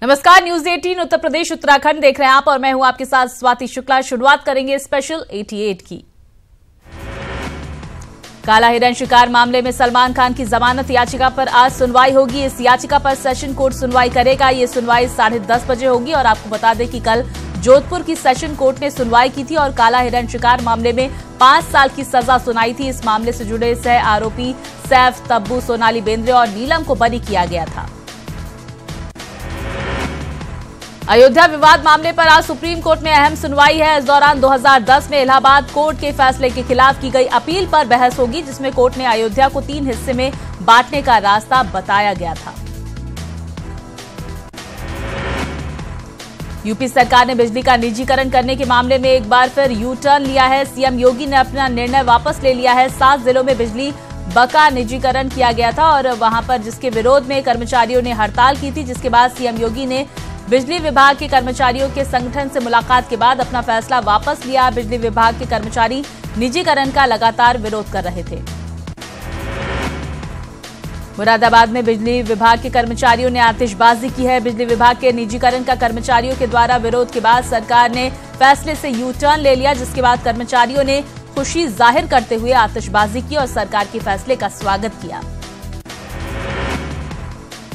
नमस्कार, न्यूज 18 उत्तर प्रदेश उत्तराखंड देख रहे हैं आप और मैं हूं आपके साथ स्वाति शुक्ला। शुरुआत करेंगे स्पेशल 88 की। काला हिरण शिकार मामले में सलमान खान की जमानत याचिका पर आज सुनवाई होगी। इस याचिका पर सेशन कोर्ट सुनवाई करेगा। ये सुनवाई 10:30 बजे होगी और आपको बता दें कि कल जोधपुर की सेशन कोर्ट ने सुनवाई की थी और काला हिरण शिकार मामले में 5 साल की सजा सुनाई थी। इस मामले से जुड़े सह आरोपी सैफ, तब्बू, सोनाली बेंद्रे और नीलम को बरी किया गया था। अयोध्या विवाद मामले पर आज सुप्रीम कोर्ट में अहम सुनवाई है। इस दौरान 2010 में इलाहाबाद कोर्ट के फैसले के खिलाफ की गई अपील पर बहस होगी, जिसमें कोर्ट ने अयोध्या को 3 हिस्से में बांटने का रास्ता बताया गया था। यूपी सरकार ने बिजली का निजीकरण करने के मामले में एक बार फिर यू टर्न लिया है। सीएम योगी ने अपना निर्णय वापस ले लिया है। 7 जिलों में बिजली बका निजीकरण किया गया था और वहां पर जिसके विरोध में कर्मचारियों ने हड़ताल की थी, जिसके बाद सीएम योगी ने बिजली विभाग के कर्मचारियों के संगठन से मुलाकात के बाद अपना फैसला वापस लिया। बिजली विभाग के कर्मचारी निजीकरण का लगातार विरोध कर रहे थे। मुरादाबाद में बिजली विभाग के कर्मचारियों ने आतिशबाजी की है। बिजली विभाग के निजीकरण का कर्मचारियों के द्वारा विरोध के बाद सरकार ने फैसले से यू टर्न ले लिया, जिसके बाद कर्मचारियों ने खुशी जाहिर करते हुए आतिशबाजी की और सरकार के फैसले का स्वागत किया।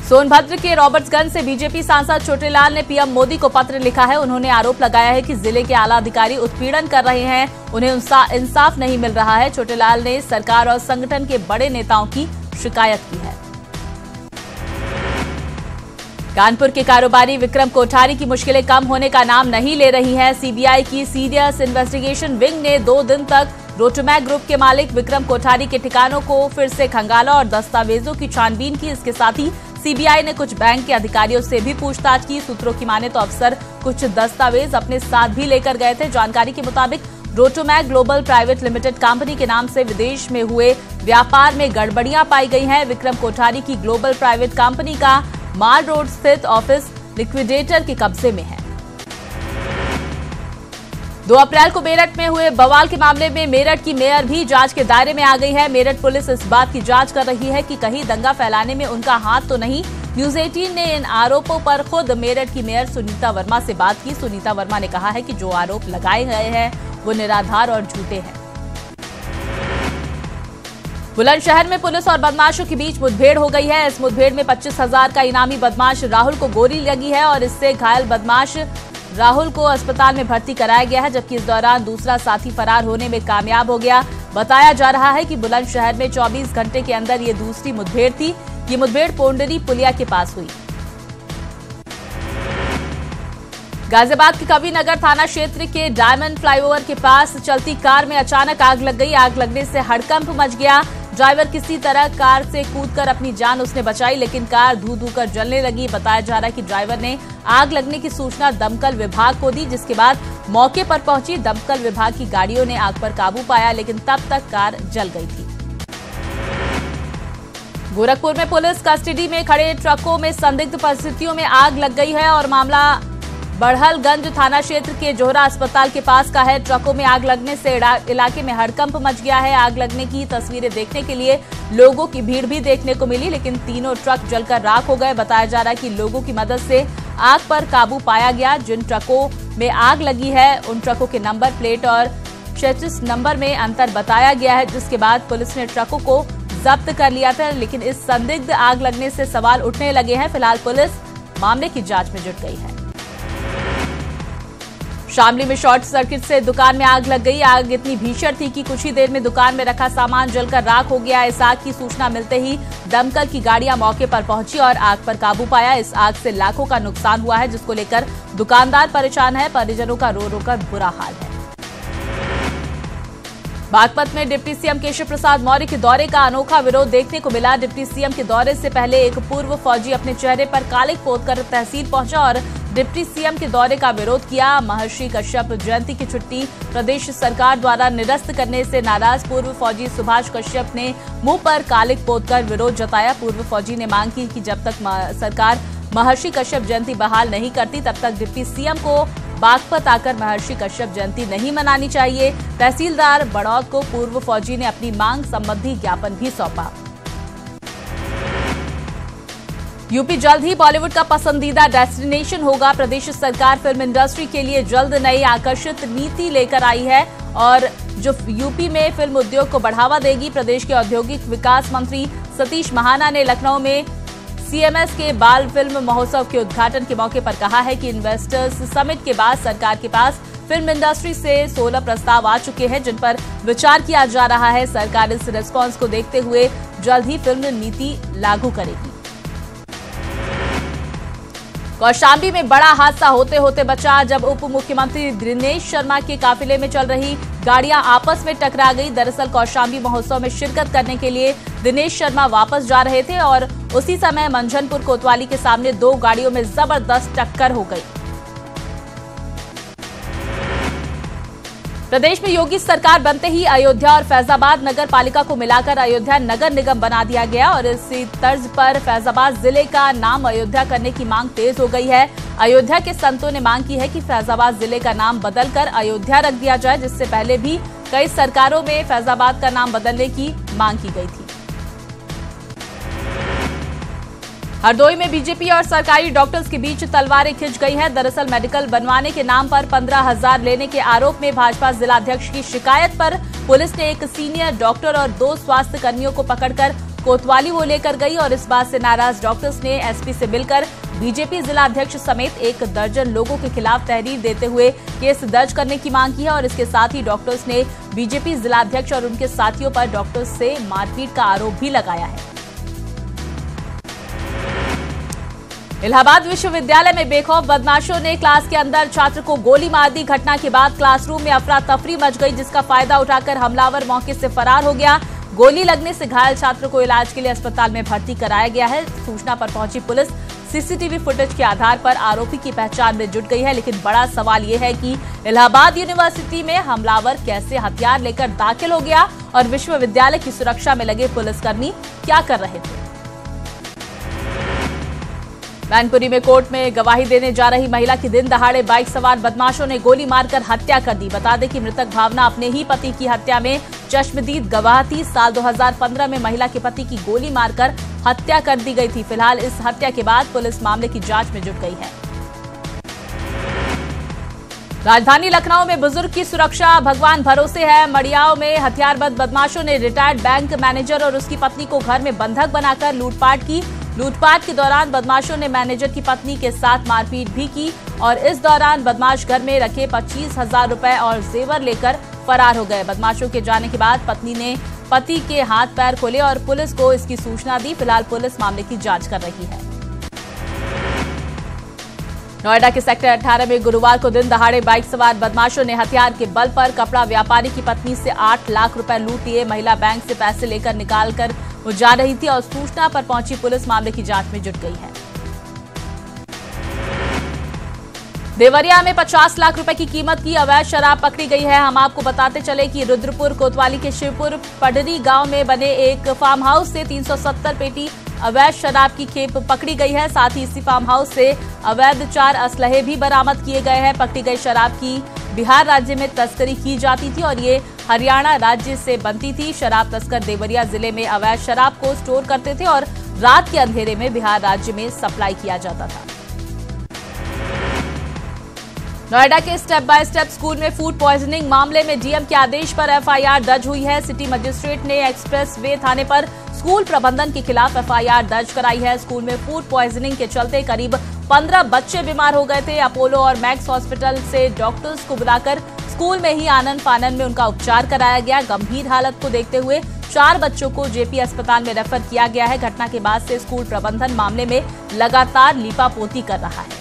सोनभद्र के रॉबर्ट्सगंज से बीजेपी सांसद छोटेलाल ने पीएम मोदी को पत्र लिखा है। उन्होंने आरोप लगाया है कि जिले के आला अधिकारी उत्पीड़न कर रहे हैं, उन्हें इंसाफ नहीं मिल रहा है। छोटेलाल ने सरकार और संगठन के बड़े नेताओं की शिकायत की है। कानपुर के कारोबारी विक्रम कोठारी की मुश्किलें कम होने का नाम नहीं ले रही हैं। सीबीआई की सीरियस इन्वेस्टिगेशन विंग ने 2 दिन तक रोटोमैक ग्रुप के मालिक विक्रम कोठारी के ठिकानों को फिर से खंगाला और दस्तावेजों की छानबीन की। इसके साथ ही सीबीआई ने कुछ बैंक के अधिकारियों से भी पूछताछ की। सूत्रों की माने तो अफसर कुछ दस्तावेज अपने साथ भी लेकर गए थे। जानकारी के मुताबिक Rotomac global private limited company के नाम से विदेश में हुए व्यापार में गड़बड़ियां पाई गई हैं। विक्रम कोठारी की ग्लोबल प्राइवेट कंपनी का माल रोड स्थित ऑफिस लिक्विडेटर के कब्जे में है। 2 अप्रैल को मेरठ में हुए बवाल के मामले में मेरठ की मेयर भी जांच के दायरे में आ गई है। मेरठ पुलिस इस बात की जांच कर रही है कि कहीं दंगा फैलाने में उनका हाथ तो नहीं। न्यूज 18 ने इन आरोपों पर खुद मेरठ की मेयर सुनीता वर्मा से बात की। सुनीता वर्मा ने कहा है कि जो आरोप लगाए गए हैं वो निराधार और झूठे हैं। बुलंदशहर में पुलिस और बदमाशों के बीच मुठभेड़ हो गई है। इस मुठभेड़ में 25,000 का इनामी बदमाश राहुल को गोली लगी है और इससे घायल बदमाश राहुल को अस्पताल में भर्ती कराया गया है, जबकि इस दौरान दूसरा साथी फरार होने में कामयाब हो गया। बताया जा रहा है कि बुलंदशहर में 24 घंटे के अंदर ये दूसरी मुठभेड़ थी। ये मुठभेड़ पोंडरी पुलिया के पास हुई। गाजियाबाद के कविनगर थाना क्षेत्र के डायमंड फ्लाईओवर के पास चलती कार में अचानक आग लग गई। आग लगने से हड़कंप मच गया। ड्राइवर किसी तरह कार से कूदकर अपनी जान उसने बचाई, लेकिन कार धू कर जलने लगी। बताया जा रहा है कि ड्राइवर ने आग लगने की सूचना दमकल विभाग को दी, जिसके बाद मौके पर पहुंची दमकल विभाग की गाड़ियों ने आग पर काबू पाया, लेकिन तब तक कार जल गई थी। गोरखपुर में पुलिस कस्टडी में खड़े ट्रकों में संदिग्ध परिस्थितियों में आग लग गई है और मामला बड़हलगंज थाना क्षेत्र के जोहरा अस्पताल के पास का है। ट्रकों में आग लगने से इलाके में हड़कंप मच गया है। आग लगने की तस्वीरें देखने के लिए लोगों की भीड़ भी देखने को मिली, लेकिन तीनों ट्रक जलकर राख हो गए। बताया जा रहा है कि लोगों की मदद से आग पर काबू पाया गया। जिन ट्रकों में आग लगी है उन ट्रकों के नंबर प्लेट और चेसिस नंबर में अंतर बताया गया है, जिसके बाद पुलिस ने ट्रकों को जब्त कर लिया था। लेकिन इस संदिग्ध आग लगने से सवाल उठने लगे हैं। फिलहाल पुलिस मामले की जांच में जुट गई है। शामली में शॉर्ट सर्किट से दुकान में आग लग गई। आग इतनी भीषण थी कि कुछ ही देर में दुकान में रखा सामान जलकर राख हो गया। इस आग की सूचना मिलते ही दमकल की गाड़ियां मौके पर पहुंची और आग पर काबू पाया। इस आग से लाखों का नुकसान हुआ है, जिसको लेकर दुकानदार परेशान है। परिजनों का रो कर बुरा हाल है। बागपत में डिप्टी सीएम केशव प्रसाद मौर्य के दौरे का अनोखा विरोध देखने को मिला। डिप्टी सीएम के दौरे से पहले एक पूर्व फौजी अपने चेहरे पर कालिक पोतकर तहसील पहुंचा और डिप्टी सीएम के दौरे का विरोध किया। महर्षि कश्यप जयंती की छुट्टी प्रदेश सरकार द्वारा निरस्त करने से नाराज पूर्व फौजी सुभाष कश्यप ने मुंह पर कालिक पोतकर विरोध जताया। पूर्व फौजी ने मांग की कि जब तक सरकार महर्षि कश्यप जयंती बहाल नहीं करती तब तक डिप्टी सीएम को बागपत आकर महर्षि कश्यप जयंती नहीं मनानी चाहिए। तहसीलदार बड़ौद को पूर्व फौजी ने अपनी मांग संबंधी ज्ञापन भी सौंपा। यूपी जल्द ही बॉलीवुड का पसंदीदा डेस्टिनेशन होगा। प्रदेश सरकार फिल्म इंडस्ट्री के लिए जल्द नई आकर्षित नीति लेकर आई है और जो यूपी में फिल्म उद्योग को बढ़ावा देगी। प्रदेश के औद्योगिक विकास मंत्री सतीश महाना ने लखनऊ में सीएमएस के बाल फिल्म महोत्सव के उद्घाटन के मौके पर कहा है कि इन्वेस्टर्स समिट के बाद सरकार के पास फिल्म इंडस्ट्री से 16 प्रस्ताव आ चुके हैं जिन पर विचार किया जा रहा है। सरकार इस रिस्पांस को देखते हुए जल्द ही फिल्म नीति लागू करेगी। कौशाम्बी में बड़ा हादसा होते होते बचा जब उप मुख्यमंत्री दिनेश शर्मा के काफिले में चल रही गाड़ियां आपस में टकरा गई। दरअसल कौशाम्बी महोत्सव में शिरकत करने के लिए दिनेश शर्मा वापस जा रहे थे और उसी समय मंझनपुर कोतवाली के सामने दो गाड़ियों में जबरदस्त टक्कर हो गई। प्रदेश में योगी सरकार बनते ही अयोध्या और फैजाबाद नगर पालिका को मिलाकर अयोध्या नगर निगम बना दिया गया और इसी तर्ज पर फैजाबाद जिले का नाम अयोध्या करने की मांग तेज हो गई है। अयोध्या के संतों ने मांग की है कि फैजाबाद जिले का नाम बदलकर अयोध्या रख दिया जाए, जिससे पहले भी कई सरकारों में फैजाबाद का नाम बदलने की मांग की गई थी। हरदोई में बीजेपी और सरकारी डॉक्टर्स के बीच तलवारें खिंच गई हैं। दरअसल मेडिकल बनवाने के नाम पर 15,000 लेने के आरोप में भाजपा जिलाध्यक्ष की शिकायत पर पुलिस ने एक सीनियर डॉक्टर और 2 स्वास्थ्य कर्मियों को पकड़कर कोतवाली वो लेकर गई और इस बात से नाराज डॉक्टर्स ने एसपी से मिलकर बीजेपी जिलाध्यक्ष समेत 1 दर्जन लोगों के खिलाफ तहरीर देते हुए केस दर्ज करने की मांग की है और इसके साथ ही डॉक्टर्स ने बीजेपी जिलाध्यक्ष और उनके साथियों पर डॉक्टर्स से मारपीट का आरोप भी लगाया है। इलाहाबाद विश्वविद्यालय में बेखौफ बदमाशों ने क्लास के अंदर छात्र को गोली मार दी। घटना के बाद क्लासरूम में अफरा तफरी मच गई, जिसका फायदा उठाकर हमलावर मौके से फरार हो गया। गोली लगने से घायल छात्र को इलाज के लिए अस्पताल में भर्ती कराया गया है। सूचना पर पहुंची पुलिस सीसीटीवी फुटेज के आधार पर आरोपी की पहचान में जुट गई है, लेकिन बड़ा सवाल यह है कि इलाहाबाद यूनिवर्सिटी में हमलावर कैसे हथियार लेकर दाखिल हो गया और विश्वविद्यालय की सुरक्षा में लगे पुलिसकर्मी क्या कर रहे थे। मैनपुरी में कोर्ट में गवाही देने जा रही महिला की दिन दहाड़े बाइक सवार बदमाशों ने गोली मारकर हत्या कर दी। बता दें कि मृतक भावना अपने ही पति की हत्या में चश्मदीद गवाह थी। साल 2015 में महिला के पति की गोली मारकर हत्या कर दी गई थी। फिलहाल इस हत्या के बाद पुलिस मामले की जांच में जुट गई है। राजधानी लखनऊ में बुजुर्ग की सुरक्षा भगवान भरोसे है। मड़ियाओं में हथियारबंद बदमाशों ने रिटायर्ड बैंक मैनेजर और उसकी पत्नी को घर में बंधक बनाकर लूटपाट की। लूटपाट के दौरान बदमाशों ने मैनेजर की पत्नी के साथ मारपीट भी की और इस दौरान बदमाश घर में रखे 25,000 रुपए और जेवर लेकर फरार हो गए। बदमाशों के जाने के बाद पत्नी ने पति के हाथ पैर खोले और पुलिस को इसकी सूचना दी। फिलहाल पुलिस मामले की जांच कर रही है। नोएडा के सेक्टर 18 में गुरुवार को दिन दहाड़े बाइक सवार बदमाशों ने हथियार के बल पर कपड़ा व्यापारी की पत्नी से 8 लाख रुपए लूट लिए। महिला बैंक से पैसे लेकर निकाल कर वो जा रही थी और सूचना पर पहुंची पुलिस मामले की जांच में जुट गई है। देवरिया में 50 लाख रुपए की कीमत की अवैध शराब पकड़ी गई है। हम आपको बताते चले कि रुद्रपुर कोतवाली के शिवपुर पडरी गांव में बने एक फार्म हाउस से 370 पेटी अवैध शराब की खेप पकड़ी गई है। साथ ही इसी फार्म हाउस से अवैध 4 असलहे भी बरामद किए गए हैं। पकड़ी गई शराब की बिहार राज्य में तस्करी की जाती थी और ये हरियाणा राज्य से बनती थी। शराब तस्कर देवरिया जिले में अवैध शराब को स्टोर करते थे और रात के अंधेरे में बिहार राज्य में सप्लाई किया जाता था। नोएडा के स्टेप बाय स्टेप स्कूल में फूड पॉइजनिंग मामले में डीएम के आदेश पर एफआईआर दर्ज हुई है। सिटी मजिस्ट्रेट ने एक्सप्रेस वे थाने पर स्कूल प्रबंधन के खिलाफ एफआईआर दर्ज कराई है। स्कूल में फूड पॉइजनिंग के चलते करीब 15 बच्चे बीमार हो गए थे। अपोलो और मैक्स हॉस्पिटल से डॉक्टर्स को बुलाकर स्कूल में ही आनन फानन में उनका उपचार कराया गया। गंभीर हालत को देखते हुए 4 बच्चों को जेपी अस्पताल में रेफर किया गया है। घटना के बाद से स्कूल प्रबंधन मामले में लगातार लीपापोती कर रहा है।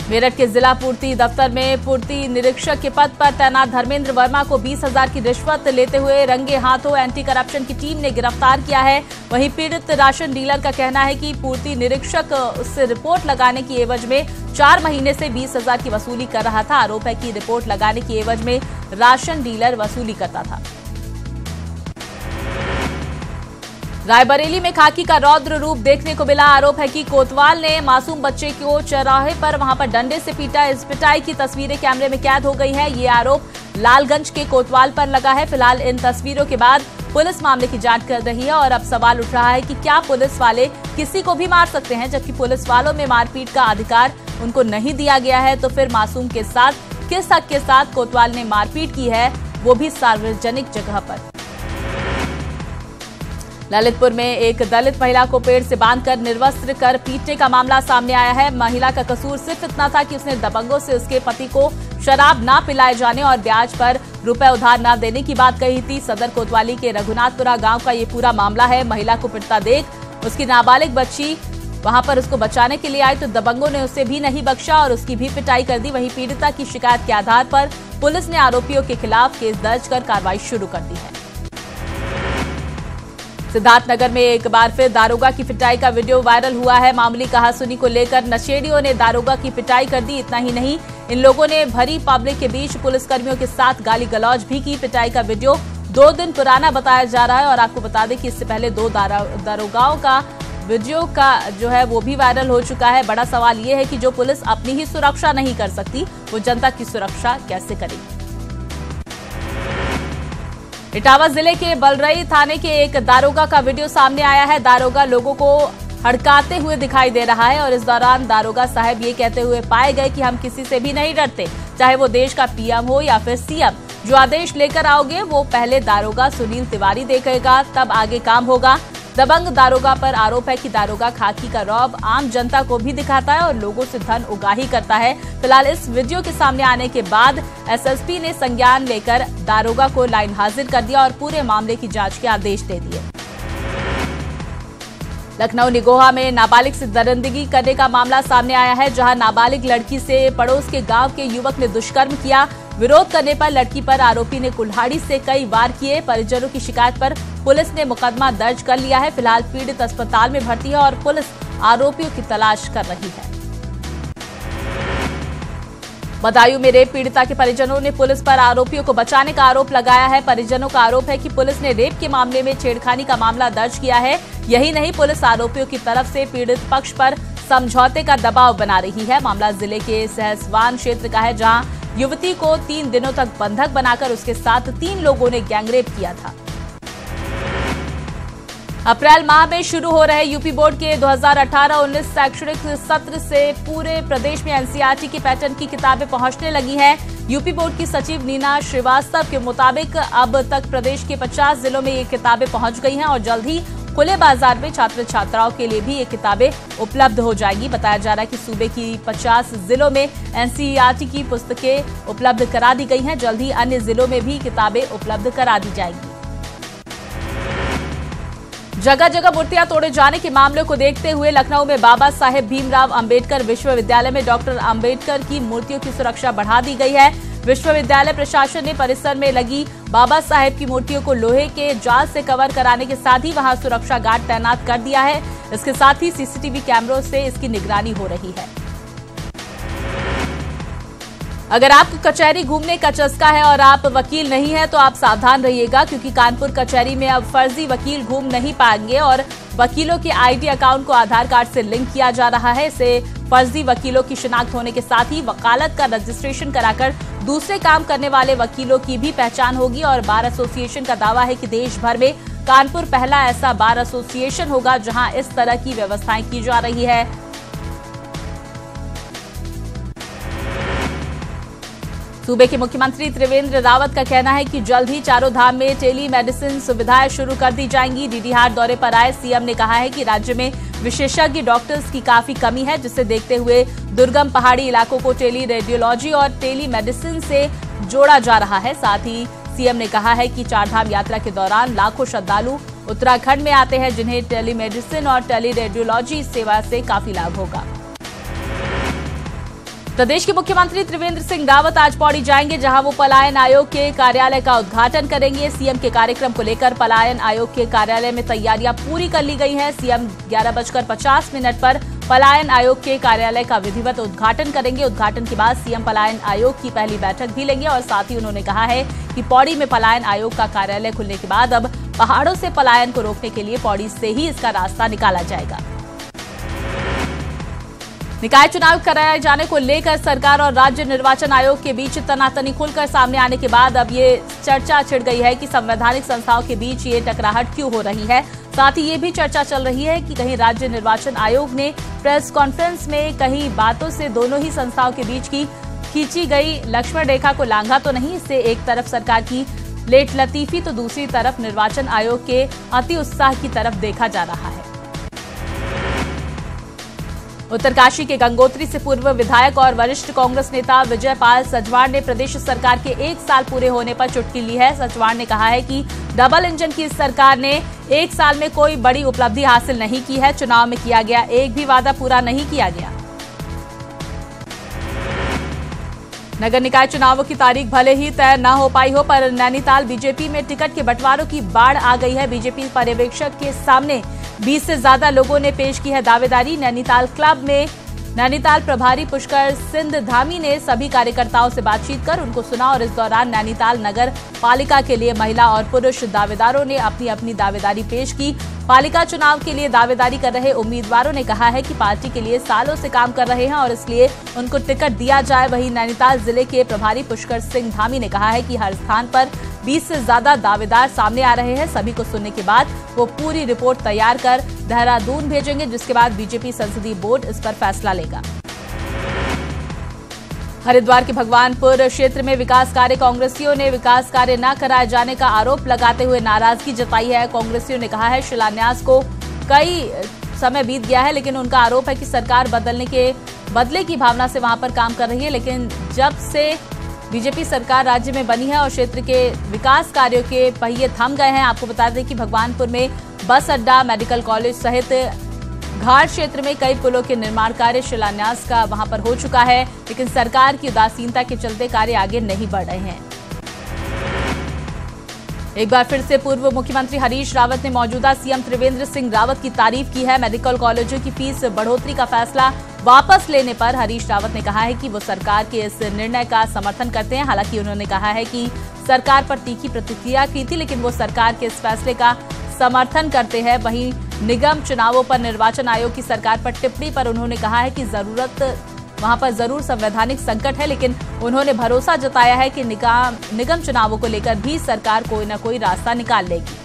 मेरठ के जिला पूर्ति दफ्तर में पूर्ति निरीक्षक के पद पर तैनात धर्मेंद्र वर्मा को 20,000 की रिश्वत लेते हुए रंगे हाथों एंटी करप्शन की टीम ने गिरफ्तार किया है। वहीं पीड़ित राशन डीलर का कहना है कि पूर्ति निरीक्षक उससे रिपोर्ट लगाने की एवज में 4 महीने से 20,000 की वसूली कर रहा था। आरोप है कि रिपोर्ट लगाने की एवज में राशन डीलर वसूली करता था। रायबरेली में खाकी का रौद्र रूप देखने को मिला। आरोप है कि कोतवाल ने मासूम बच्चे को चौराहे पर वहां पर डंडे से पीटा। इस पिटाई की तस्वीरें कैमरे में कैद हो गई है। ये आरोप लालगंज के कोतवाल पर लगा है। फिलहाल इन तस्वीरों के बाद पुलिस मामले की जांच कर रही है और अब सवाल उठ रहा है कि क्या पुलिस वाले किसी को भी मार सकते हैं, जबकि पुलिस वालों में मारपीट का अधिकार उनको नहीं दिया गया है। तो फिर मासूम के साथ किस हक के साथ कोतवाल ने मारपीट की है, वो भी सार्वजनिक जगह पर। ललितपुर में एक दलित महिला को पेड़ से बांधकर निर्वस्त्र कर पीटने का मामला सामने आया है। महिला का कसूर सिर्फ इतना था कि उसने दबंगों से उसके पति को शराब ना पिलाए जाने और ब्याज पर रुपए उधार न देने की बात कही थी। सदर कोतवाली के रघुनाथपुरा गांव का ये पूरा मामला है। महिला को पिटता देख उसकी नाबालिग बच्ची वहां पर उसको बचाने के लिए आई तो दबंगों ने उसे भी नहीं बख्शा और उसकी भी पिटाई कर दी। वहीं पीड़िता की शिकायत के आधार पर पुलिस ने आरोपियों के खिलाफ केस दर्ज कर कार्रवाई शुरू कर दी है। सिद्धार्थनगर में एक बार फिर दारोगा की पिटाई का वीडियो वायरल हुआ है। मामूली कहासुनी को लेकर नशेड़ियों ने दारोगा की पिटाई कर दी। इतना ही नहीं, इन लोगों ने भरी पब्लिक के बीच पुलिसकर्मियों के साथ गाली गलौज भी की। पिटाई का वीडियो 2 दिन पुराना बताया जा रहा है और आपको बता दें कि इससे पहले 2 दारोगाओं का वीडियो का जो है वो भी वायरल हो चुका है। बड़ा सवाल ये है कि जो पुलिस अपनी ही सुरक्षा नहीं कर सकती, वो जनता की सुरक्षा कैसे करेगी। इटावा जिले के बलरई थाने के एक दारोगा का वीडियो सामने आया है। दारोगा लोगों को हड़काते हुए दिखाई दे रहा है और इस दौरान दारोगा साहब ये कहते हुए पाए गए कि हम किसी से भी नहीं डरते, चाहे वो देश का पीएम हो या फिर सीएम। जो आदेश लेकर आओगे वो पहले दारोगा सुनील तिवारी देखेगा, तब आगे काम होगा। दबंग दारोगा पर आरोप है कि दारोगा खाकी का रौब आम जनता को भी दिखाता है और लोगों से धन उगाही करता है। फिलहाल इस वीडियो के सामने आने के बाद एसएसपी ने संज्ञान लेकर दारोगा को लाइन हाजिर कर दिया और पूरे मामले की जांच के आदेश दे दिए। लखनऊ निगोहा में नाबालिग से दरिंदगी करने का मामला सामने आया है, जहां नाबालिग लड़की से पड़ोस के गांव के युवक ने दुष्कर्म किया। विरोध करने पर लड़की पर आरोपी ने कुल्हाड़ी से कई वार किए। परिजनों की शिकायत पर पुलिस ने मुकदमा दर्ज कर लिया है। फिलहाल पीड़ित अस्पताल में भर्ती है और पुलिस आरोपियों की तलाश कर रही है। बदायूं में रेप पीड़िता के परिजनों ने पुलिस पर आरोपियों को बचाने का आरोप लगाया है। परिजनों का आरोप है कि पुलिस ने रेप के मामले में छेड़खानी का मामला दर्ज किया है। यही नहीं, पुलिस आरोपियों की तरफ से पीड़ित पक्ष पर समझौते का दबाव बना रही है। मामला जिले के सहसवान क्षेत्र का है, जहां युवती को 3 दिनों तक बंधक बनाकर उसके साथ 3 लोगों ने गैंगरेप किया था। अप्रैल माह में शुरू हो रहे यूपी बोर्ड के 2018-19 शैक्षणिक सत्र से पूरे प्रदेश में एनसीईआरटी के पैटर्न की किताबें पहुंचने लगी हैं। यूपी बोर्ड की सचिव नीना श्रीवास्तव के मुताबिक अब तक प्रदेश के 50 जिलों में ये किताबें पहुंच गई हैं और जल्द ही खुले बाजार में छात्र छात्राओं के लिए भी ये किताबें उपलब्ध हो जाएंगी। बताया जा रहा है कि सूबे की 50 जिलों में एनसीईआरटी की पुस्तकें उपलब्ध करा दी गई हैं। जल्द ही अन्य जिलों में भी किताबें उपलब्ध करा दी जाएंगी। जगह जगह मूर्तियां तोड़े जाने के मामले को देखते हुए लखनऊ में बाबा साहेब भीमराव अंबेडकर विश्वविद्यालय में डॉक्टर अंबेडकर की मूर्तियों की सुरक्षा बढ़ा दी गई है। विश्वविद्यालय प्रशासन ने परिसर में लगी बाबा साहेब की मूर्तियों को लोहे के जाल से कवर कराने के साथ ही वहां सुरक्षा गार्ड तैनात कर दिया है। इसके साथ ही सीसीटीवी कैमरों से इसकी निगरानी हो रही है। अगर आपको कचहरी घूमने का चस्का है और आप वकील नहीं है तो आप सावधान रहिएगा, क्योंकि कानपुर कचहरी में अब फर्जी वकील घूम नहीं पाएंगे और वकीलों के आईडी अकाउंट को आधार कार्ड से लिंक किया जा रहा है। इससे फर्जी वकीलों की शिनाख्त होने के साथ ही वकालत का रजिस्ट्रेशन कराकर दूसरे काम करने वाले वकीलों की भी पहचान होगी। और बार एसोसिएशन का दावा है कि देश भर में कानपुर पहला ऐसा बार एसोसिएशन होगा जहां इस तरह की व्यवस्थाएं की जा रही है। सूबे के मुख्यमंत्री त्रिवेंद्र रावत का कहना है कि जल्द ही चारों धाम में टेली मेडिसिन सुविधाएं शुरू कर दी जाएंगी। डीडीहाट दौरे पर आए सीएम ने कहा है कि राज्य में विशेषज्ञ डॉक्टर्स की काफी कमी है, जिसे देखते हुए दुर्गम पहाड़ी इलाकों को टेली रेडियोलॉजी और टेली मेडिसिन से जोड़ा जा रहा है। साथ ही सीएम ने कहा है कि चारधाम यात्रा के दौरान लाखों श्रद्धालु उत्तराखंड में आते हैं, जिन्हें टेली मेडिसिन और टेली रेडियोलॉजी सेवा से काफी लाभ होगा। प्रदेश के मुख्यमंत्री त्रिवेंद्र सिंह रावत आज पौड़ी जाएंगे, जहां वो पलायन आयोग के कार्यालय का उद्घाटन करेंगे। सीएम के कार्यक्रम को लेकर पलायन आयोग के कार्यालय में तैयारियां पूरी कर ली गई हैं। सीएम 11:50 पर पलायन आयोग के कार्यालय का विधिवत उद्घाटन करेंगे। उद्घाटन के बाद सीएम पलायन आयोग की पहली बैठक भी लेंगे और साथ ही उन्होंने कहा है कि पौड़ी में पलायन आयोग का कार्यालय खुलने के बाद अब पहाड़ों से पलायन को रोकने के लिए पौड़ी से ही इसका रास्ता निकाला जाएगा। निकाय चुनाव कराए जाने को लेकर सरकार और राज्य निर्वाचन आयोग के बीच तनातनी खुलकर सामने आने के बाद अब ये चर्चा छिड़ गई है कि संवैधानिक संस्थाओं के बीच ये टकराहट क्यों हो रही है। साथ ही ये भी चर्चा चल रही है कि कहीं राज्य निर्वाचन आयोग ने प्रेस कॉन्फ्रेंस में कई बातों से दोनों ही संस्थाओं के बीच की खींची गई लक्ष्मण रेखा को लांघा तो नहीं। इससे एक तरफ सरकार की लेट लतीफी तो दूसरी तरफ निर्वाचन आयोग के अति उत्साह की तरफ देखा जा रहा है। उत्तरकाशी के गंगोत्री से पूर्व विधायक और वरिष्ठ कांग्रेस नेता विजय पाल सचवाण ने प्रदेश सरकार के 1 साल पूरे होने पर चुटकी ली है। सचवाण ने कहा है कि डबल इंजन की इस सरकार ने 1 साल में कोई बड़ी उपलब्धि हासिल नहीं की है। चुनाव में किया गया एक भी वादा पूरा नहीं किया गया। नगर निकाय चुनावों की तारीख भले ही तय न हो पाई हो, पर नैनीताल बीजेपी में टिकट के बंटवारों की बाढ़ आ गई है। बीजेपी पर्यवेक्षक के सामने 20 से ज्यादा लोगों ने पेश की है दावेदारी। नैनीताल क्लब में नैनीताल प्रभारी पुष्कर सिंध धामी ने सभी कार्यकर्ताओं से बातचीत कर उनको सुना और इस दौरान नैनीताल नगर पालिका के लिए महिला और पुरुष दावेदारों ने अपनी अपनी दावेदारी पेश की। पालिका चुनाव के लिए दावेदारी कर रहे उम्मीदवारों ने कहा है कि पार्टी के लिए सालों से काम कर रहे हैं और इसलिए उनको टिकट दिया जाए। वहीं नैनीताल जिले के प्रभारी पुष्कर सिंह धामी ने कहा है कि हर स्थान पर 20 से ज्यादा दावेदार सामने आ रहे हैं। सभी को सुनने के बाद वो पूरी रिपोर्ट तैयार कर देहरादून भेजेंगे, जिसके बाद बीजेपी संसदीय बोर्ड इस पर फैसला लेगा। हरिद्वार के भगवानपुर क्षेत्र में विकास कार्य कांग्रेसियों ने विकास कार्य न कराए जाने का आरोप लगाते हुए नाराजगी जताई है। कांग्रेसियों ने कहा है शिलान्यास को कई समय बीत गया है, लेकिन उनका आरोप है कि सरकार बदले की भावना से वहां पर काम कर रही है। लेकिन जब से बीजेपी सरकार राज्य में बनी है और क्षेत्र के विकास कार्यों के पहिए थम गए हैं। आपको बता दें कि भगवानपुर में बस अड्डा, मेडिकल कॉलेज सहित घाट क्षेत्र में कई पुलों के निर्माण कार्य शिलान्यास का वहां पर हो चुका है, लेकिन सरकार की उदासीनता के चलते कार्य आगे नहीं बढ़ रहे हैं। एक बार फिर से पूर्व मुख्यमंत्री हरीश रावत ने मौजूदा सीएम त्रिवेंद्र सिंह रावत की तारीफ की है। मेडिकल कॉलेजों की फीस बढ़ोतरी का फैसला वापस लेने पर हरीश रावत ने कहा है कि वो सरकार के इस निर्णय का समर्थन करते हैं। हालांकि उन्होंने कहा है कि सरकार पर तीखी प्रतिक्रिया की थी, लेकिन वो सरकार के इस फैसले का समर्थन करते हैं। वहीं निगम चुनावों पर निर्वाचन आयोग की सरकार पर टिप्पणी पर उन्होंने कहा है कि वहां पर जरूर संवैधानिक संकट है, लेकिन उन्होंने भरोसा जताया है कि निगम चुनावों को लेकर भी सरकार कोई न कोई रास्ता निकाल लेगी।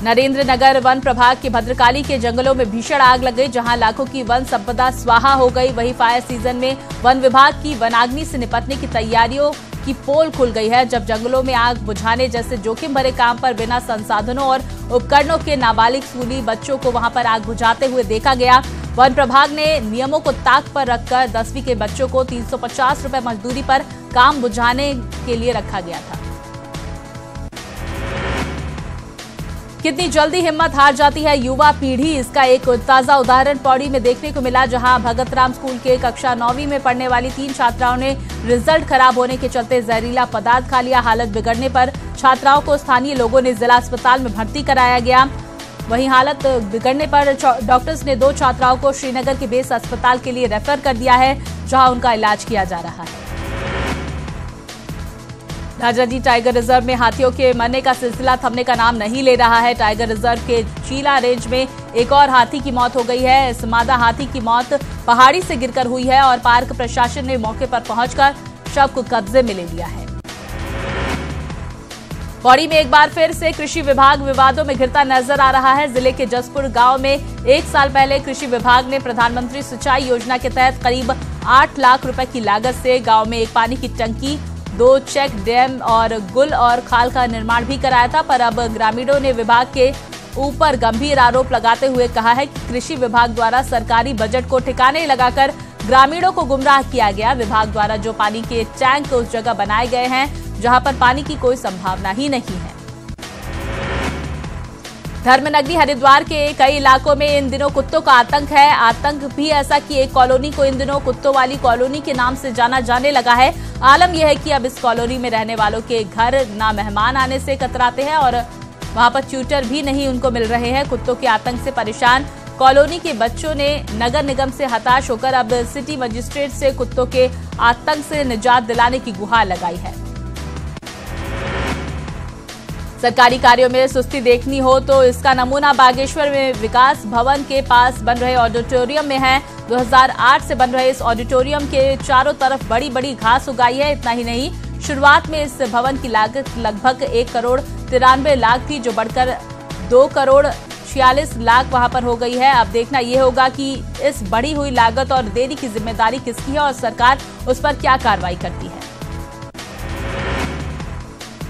नरेंद्रनगर वन प्रभाग के भद्रकाली के जंगलों में भीषण आग लग गई, जहां लाखों की वन संपदा स्वाहा हो गई। वहीं फायर सीजन में वन विभाग की वनाग्नि से निपटने की तैयारियों की पोल खुल गई है। जब जंगलों में आग बुझाने जैसे जोखिम भरे काम पर बिना संसाधनों और उपकरणों के नाबालिग स्कूली बच्चों को वहां पर आग बुझाते हुए देखा गया। वन प्रभाग ने नियमों को ताक पर रखकर 10वीं के बच्चों को 350 रुपए मजदूरी पर काम बुझाने के लिए रखा गया था। कितनी जल्दी हिम्मत हार जाती है युवा पीढ़ी, इसका एक ताजा उदाहरण पौड़ी में देखने को मिला, जहां भगतराम स्कूल के कक्षा 9वीं में पढ़ने वाली 3 छात्राओं ने रिजल्ट खराब होने के चलते जहरीला पदार्थ खा लिया। हालत बिगड़ने पर छात्राओं को स्थानीय लोगों ने जिला अस्पताल में भर्ती कराया गया। वहीं हालत बिगड़ने पर डॉक्टर्स ने 2 छात्राओं को श्रीनगर के बेस अस्पताल के लिए रेफर कर दिया है, जहां उनका इलाज किया जा रहा है। राजाजी टाइगर रिजर्व में हाथियों के मरने का सिलसिला थमने का नाम नहीं ले रहा है। टाइगर रिजर्व के चीला रेंज में एक और हाथी की मौत हो गई है। इस मादा हाथी की मौत पहाड़ी से गिरकर हुई है और पार्क प्रशासन ने मौके पर पहुंचकर शव को कब्जे में ले लिया है। पौड़ी में एक बार फिर से कृषि विभाग विवादों में घिरता नजर आ रहा है। जिले के जसपुर गांव में 1 साल पहले कृषि विभाग ने प्रधानमंत्री सिंचाई योजना के तहत करीब 8 लाख रुपए की लागत से गांव में एक पानी की टंकी, 2 चेक डैम और गुल और खाल का निर्माण भी कराया था। पर अब ग्रामीणों ने विभाग के ऊपर गंभीर आरोप लगाते हुए कहा है कि कृषि विभाग द्वारा सरकारी बजट को ठिकाने लगाकर ग्रामीणों को गुमराह किया गया। विभाग द्वारा जो पानी के टैंक उस जगह बनाए गए हैं जहां पर पानी की कोई संभावना ही नहीं है। धर्मनगरी हरिद्वार के कई इलाकों में इन दिनों कुत्तों का आतंक है। आतंक भी ऐसा कि एक कॉलोनी को इन दिनों कुत्तों वाली कॉलोनी के नाम से जाना जाने लगा है। आलम यह है कि अब इस कॉलोनी में रहने वालों के घर ना मेहमान आने से कतराते हैं और वहां पर ट्यूटर भी नहीं उनको मिल रहे हैं। कुत्तों के आतंक से परेशान कॉलोनी के बच्चों ने नगर निगम से हताश होकर अब सिटी मजिस्ट्रेट से कुत्तों के आतंक से निजात दिलाने की गुहार लगाई है। सरकारी कार्यों में सुस्ती देखनी हो तो इसका नमूना बागेश्वर में विकास भवन के पास बन रहे ऑडिटोरियम में है। 2008 से बन रहे इस ऑडिटोरियम के चारों तरफ बड़ी बड़ी घास उगाई है। इतना ही नहीं, शुरुआत में इस भवन की लागत लगभग 1 करोड़ 93 लाख थी, जो बढ़कर 2 करोड़ 46 लाख वहां पर हो गई है। अब देखना यह होगा कि इस बढ़ी हुई लागत और देरी की जिम्मेदारी किसकी है और सरकार उस पर क्या कार्रवाई करती है।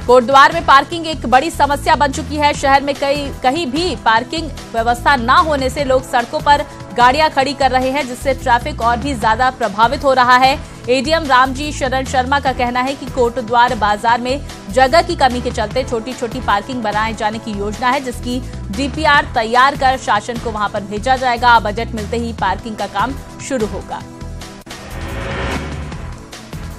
कोटद्वार में पार्किंग एक बड़ी समस्या बन चुकी है। शहर में कहीं भी पार्किंग व्यवस्था न होने से लोग सड़कों पर गाड़ियां खड़ी कर रहे हैं, जिससे ट्रैफिक और भी ज्यादा प्रभावित हो रहा है। एडीएम रामजी शरण शर्मा का कहना है कि कोटद्वार बाजार में जगह की कमी के चलते छोटी छोटी पार्किंग बनाए जाने की योजना है, जिसकी डीपीआर तैयार कर शासन को वहां पर भेजा जाएगा। बजट मिलते ही पार्किंग का काम शुरू होगा।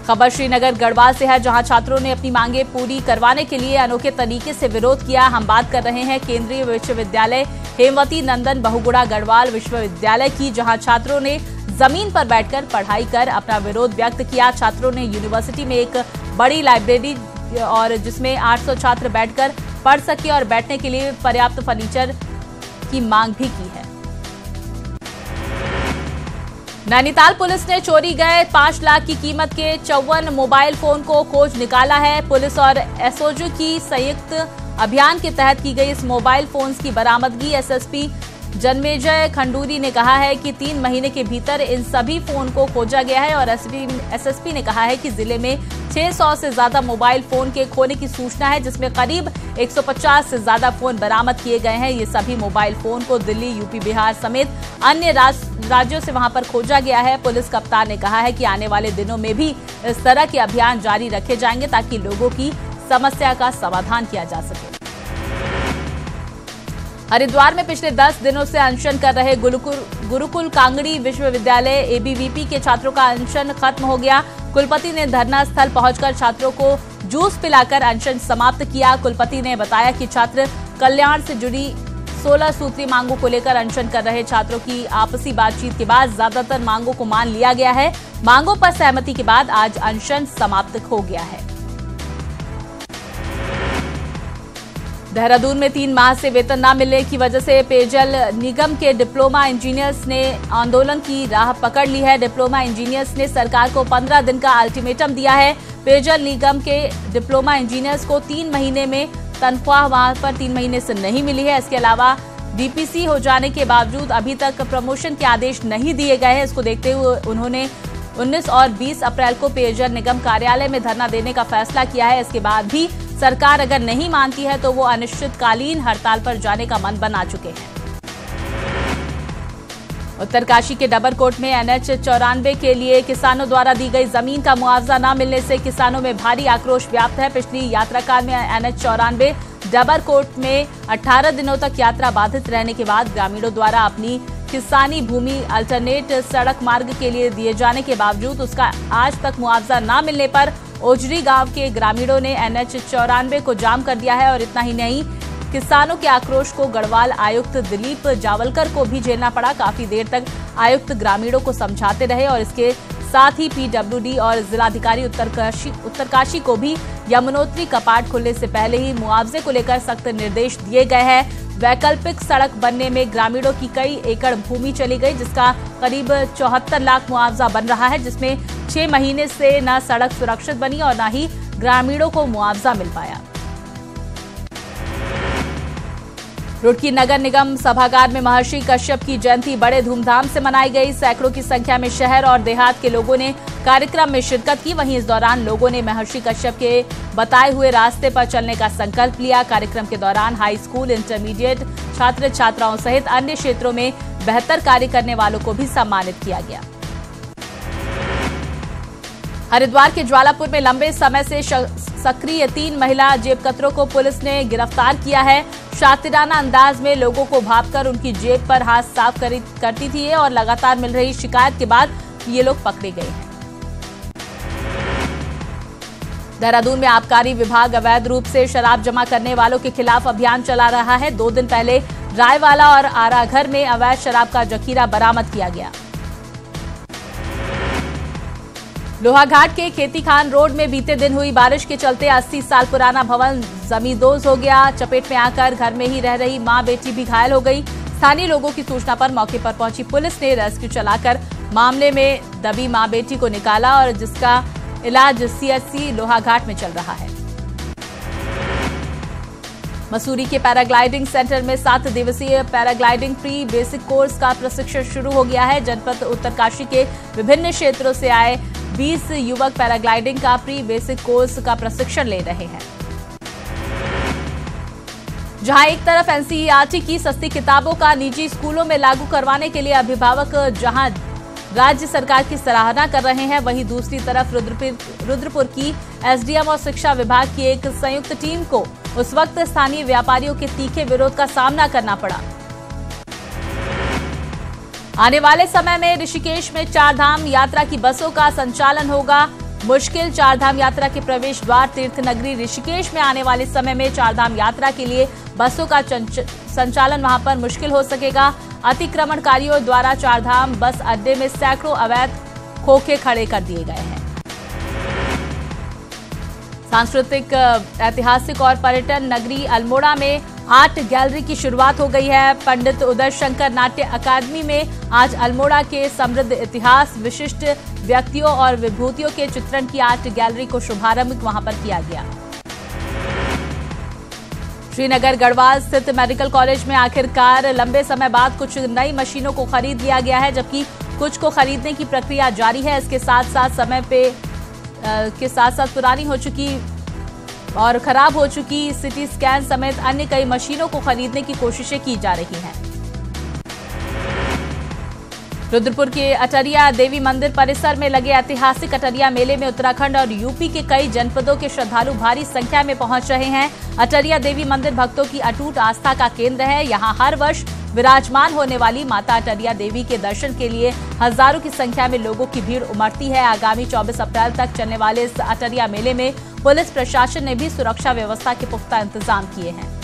खबर श्रीनगर गढ़वाल से है, जहां छात्रों ने अपनी मांगे पूरी करवाने के लिए अनोखे तरीके से विरोध किया। हम बात कर रहे हैं केंद्रीय विश्वविद्यालय हेमवती नंदन बहुगुणा गढ़वाल विश्वविद्यालय की, जहां छात्रों ने जमीन पर बैठकर पढ़ाई कर अपना विरोध व्यक्त किया। छात्रों ने यूनिवर्सिटी में एक बड़ी लाइब्रेरी और जिसमें 800 छात्र बैठकर पढ़ सके और बैठने के लिए पर्याप्त फर्नीचर की मांग भी की है। नैनीताल पुलिस ने चोरी गए 5 लाख की कीमत के 54 मोबाइल फोन को खोज निकाला है। पुलिस और एसओजी की संयुक्त अभियान के तहत की गई इस मोबाइल फोन्स की बरामदगी एसएसपी जन्मेजय खंडूरी ने कहा है कि 3 महीने के भीतर इन सभी फोन को खोजा गया है और एसएसपी ने कहा है कि जिले में 600 से ज्यादा मोबाइल फोन के खोने की सूचना है, जिसमें करीब 150 से ज्यादा फोन बरामद किए गए हैं। ये सभी मोबाइल फोन को दिल्ली, यूपी, बिहार समेत अन्य राज्यों से वहां पर खोजा गया है। पुलिस कप्तान ने कहा है कि आने वाले दिनों में भी इस तरह के अभियान जारी रखे जाएंगे ताकि लोगों की समस्या का समाधान किया जा सके। हरिद्वार में पिछले 10 दिनों से अनशन कर रहे गुरुकुल कांगड़ी विश्वविद्यालय एबीवीपी के छात्रों का अनशन खत्म हो गया। कुलपति ने धरना स्थल पहुंचकर छात्रों को जूस पिलाकर अनशन समाप्त किया। कुलपति ने बताया कि छात्र कल्याण से जुड़ी 16 सूत्री मांगों को लेकर अनशन कर रहे छात्रों की आपसी बातचीत के बाद ज्यादातर मांगों को मान लिया गया है। मांगों पर सहमति के बाद आज अनशन समाप्त हो गया है। देहरादून में 3 माह से वेतन न मिलने की वजह से पेयजल निगम के डिप्लोमा इंजीनियर्स ने आंदोलन की राह पकड़ ली है। डिप्लोमा इंजीनियर्स ने सरकार को 15 दिन का अल्टीमेटम दिया है। पेयजल निगम के डिप्लोमा इंजीनियर्स को 3 महीने में तनख्वाह वहां पर 3 महीने से नहीं मिली है। इसके अलावा डीपीसी हो जाने के बावजूद अभी तक प्रमोशन के आदेश नहीं दिए गए हैं। इसको देखते हुए उन्होंने 19 और 20 अप्रैल को पेयजल निगम कार्यालय में धरना देने का फैसला किया है। इसके बाद भी सरकार अगर नहीं मानती है तो वो अनिश्चितकालीन हड़ताल पर जाने का मन बना चुके हैं। उत्तरकाशी के डबरकोट में NH 94 के लिए किसानों द्वारा दी गई जमीन का मुआवजा न मिलने से किसानों में भारी आक्रोश व्याप्त है। पिछली यात्रा काल में NH 94 डबरकोट में 18 दिनों तक यात्रा बाधित रहने के बाद ग्रामीणों द्वारा अपनी किसानी भूमि अल्टरनेट सड़क मार्ग के लिए दिए जाने के बावजूद उसका आज तक मुआवजा न मिलने पर ओजरी गांव के ग्रामीणों ने NH 94 को जाम कर दिया है। और इतना ही नहीं, किसानों के आक्रोश को गढ़वाल आयुक्त दिलीप जावलकर को भी झेलना पड़ा। काफी देर तक आयुक्त ग्रामीणों को समझाते रहे और इसके साथ ही पीडब्ल्यूडी और जिलाधिकारी उत्तरकाशी को भी यमुनोत्री कपाट खुलने से पहले ही मुआवजे को लेकर सख्त निर्देश दिए गए हैं। वैकल्पिक सड़क बनने में ग्रामीणों की कई एकड़ भूमि चली गई, जिसका करीब 74 लाख मुआवजा बन रहा है, जिसमें 6 महीने से न सड़क सुरक्षित बनी और न ही ग्रामीणों को मुआवजा मिल पाया। रुड़की नगर निगम सभागार में महर्षि कश्यप की जयंती बड़े धूमधाम से मनाई गई। सैकड़ों की संख्या में शहर और देहात के लोगों ने कार्यक्रम में शिरकत की। वहीं इस दौरान लोगों ने महर्षि कश्यप के बताए हुए रास्ते पर चलने का संकल्प लिया। कार्यक्रम के दौरान हाई स्कूल, इंटरमीडिएट छात्र छात्राओं सहित अन्य क्षेत्रों में बेहतर कार्य करने वालों को भी सम्मानित किया गया। हरिद्वार के ज्वालापुर में लंबे समय से सक्रिय 3 महिला जेबकतरों को पुलिस ने गिरफ्तार किया है। शातिराना अंदाज में लोगों को भांपकर उनकी जेब पर हाथ साफ करती थी और लगातार मिल रही शिकायत के बाद ये लोग पकड़े गए हैं। देहरादून में आबकारी विभाग अवैध रूप से शराब जमा करने वालों के खिलाफ अभियान चला रहा है। 2 दिन पहले रायवाला और आराघर में अवैध शराब का जखीरा बरामद किया गया। लोहाघाट के खेती खान रोड में बीते दिन हुई बारिश के चलते 80 साल पुराना भवन जमींदोज हो गया। चपेट में आकर घर में ही रह रही मां बेटी भी घायल हो गई। स्थानीय लोगों की सूचना पर मौके पर पहुंची पुलिस ने रेस्क्यू चलाकर मामले में दबी मां बेटी को निकाला और जिसका इलाज सीएचसी लोहाघाट में चल रहा है। मसूरी के पैराग्लाइडिंग सेंटर में 7 दिवसीय पैराग्लाइडिंग प्री बेसिक कोर्स का प्रशिक्षण शुरू हो गया है। जनपद उत्तरकाशी के विभिन्न क्षेत्रों से आए 20 युवक पैराग्लाइडिंग का प्री बेसिक कोर्स का प्रशिक्षण ले रहे हैं। जहां एक तरफ एनसीईआरटी की सस्ती किताबों का निजी स्कूलों में लागू करवाने के लिए अभिभावक जहां राज्य सरकार की सराहना कर रहे हैं, वहीं दूसरी तरफ रुद्रपुर की एसडीएम और शिक्षा विभाग की एक संयुक्त टीम को उस वक्त स्थानीय व्यापारियों के तीखे विरोध का सामना करना पड़ा। आने वाले समय में ऋषिकेश में चारधाम यात्रा की बसों का संचालन होगा। मुश्किल चारधाम यात्रा के प्रवेश द्वार तीर्थ नगरी ऋषिकेश में आने वाले समय में चारधाम यात्रा के लिए बसों का संचालन वहां पर मुश्किल हो सकेगा। अतिक्रमणकारियों द्वारा चारधाम बस अड्डे में सैकड़ों अवैध खोखे खड़े कर दिए गए हैं। सांस्कृतिक, ऐतिहासिक और पर्यटन नगरी अल्मोड़ा में आर्ट गैलरी की शुरुआत हो गई है। पंडित उदय शंकर नाट्य अकादमी में आज अल्मोड़ा के समृद्ध इतिहास, विशिष्ट व्यक्तियों और विभूतियों के चित्रण की आर्ट गैलरी को शुभारंभ वहां पर किया गया। श्रीनगर गढ़वाल स्थित मेडिकल कॉलेज में आखिरकार लंबे समय बाद कुछ नई मशीनों को खरीद लिया गया है, जबकि कुछ को खरीदने की प्रक्रिया जारी है। इसके साथ साथ पुरानी हो चुकी और खराब हो चुकी सिटी स्कैन समेत अन्य कई मशीनों को खरीदने की कोशिशें की जा रही हैं। रुद्रपुर के अटरिया देवी मंदिर परिसर में लगे ऐतिहासिक अटरिया मेले में उत्तराखंड और यूपी के कई जनपदों के श्रद्धालु भारी संख्या में पहुंच रहे हैं। अटरिया देवी मंदिर भक्तों की अटूट आस्था का केंद्र है। यहां हर वर्ष विराजमान होने वाली माता अटरिया देवी के दर्शन के लिए हजारों की संख्या में लोगों की भीड़ उमड़ती है। आगामी 24 अप्रैल तक चलने वाले इस अटरिया मेले में पुलिस प्रशासन ने भी सुरक्षा व्यवस्था के पुख्ता इंतजाम किए हैं।